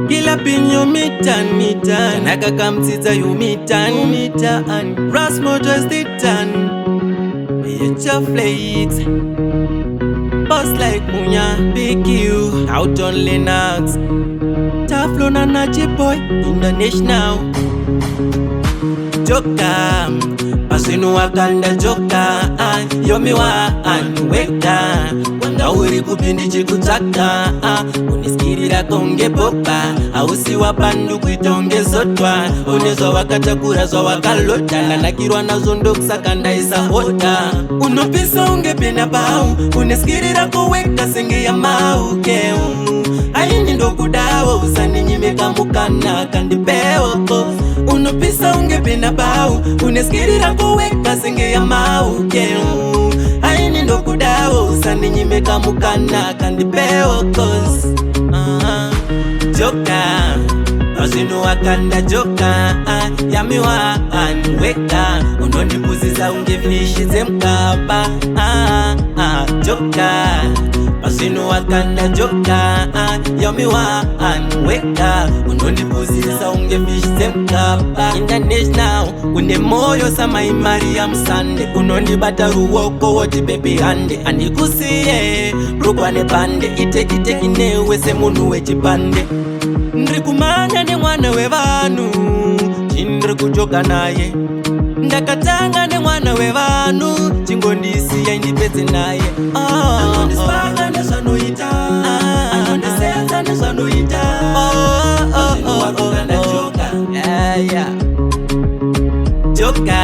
Kila pin you mitan Naka kamtita you mitan Rasmojo is the tan your flight boss like Munya Big you out on Linux Taflon and Nachi boy international Joka Pasinu wakanda joka Yomi wa weka Wanda uri kupindi chikutaka Uniskirira konge popa Ausi wapandu kuitonge zotwa Unezo wakatakura zo wakalota Nanakirwa na zondo kusakanda isa hota Unopisa unge pena bau Uniskirira koweka singe ya maukeu Aini ndo kudawo usani nyimeka mukana kandipeo Unopisa unge pena bau Uniskirira koweka singe ya maukeu Aini ndo kudawo usani nyimeka mukana kandipeo Joka Pasinu wakanda joka Yamiwa weka Unonibuziza ungevishize mkaba Joka Pasinu wakanda joka Yamiwa weka Unonibuziza ungevishize mkaba International Une moyo sama imari ya msande Unonibataru woko woti baby hande Andikusiye Rukwane pande Ite kinewe se munu wechipande Ndrikumanya ni mwana we vanu Chindri kujoka naye Ndakatanga ni mwana we vanu Chingondisi ya indipezi naye Anonispanga na sanuita Anoniseza na sanuita Pasinu wakanda joka Joka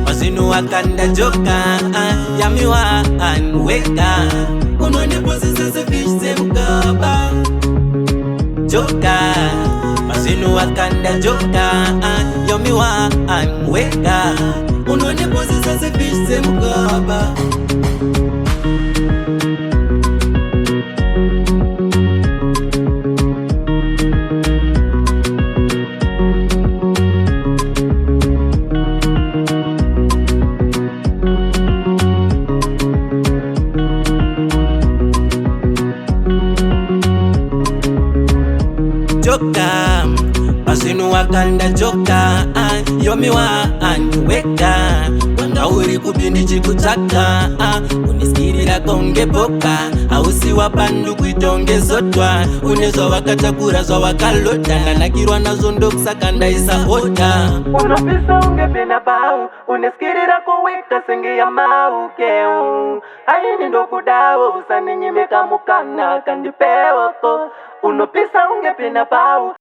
Pasinu wakanda joka Yamiwa weka Unonipozisa se fish se mkaba Joka Pasinu wakanda joka Yomiwa weka Unonipozisa se fish se mkaba Joka Pasinu wakanda joka Yomiwa weka Wanda uri kupindi chikutaka Uniskirira konge poka Ausi wapandu kuitonge zotwa Unezo wakatakura zo wakalota Nanakirwa na zondo kusakanda isa hota Unopisa unge pena bau Uniskirira koweka singe ya maukeu Aini ndo kudawo usani nyimeka mukana kandipeo Unopisa unge pena bau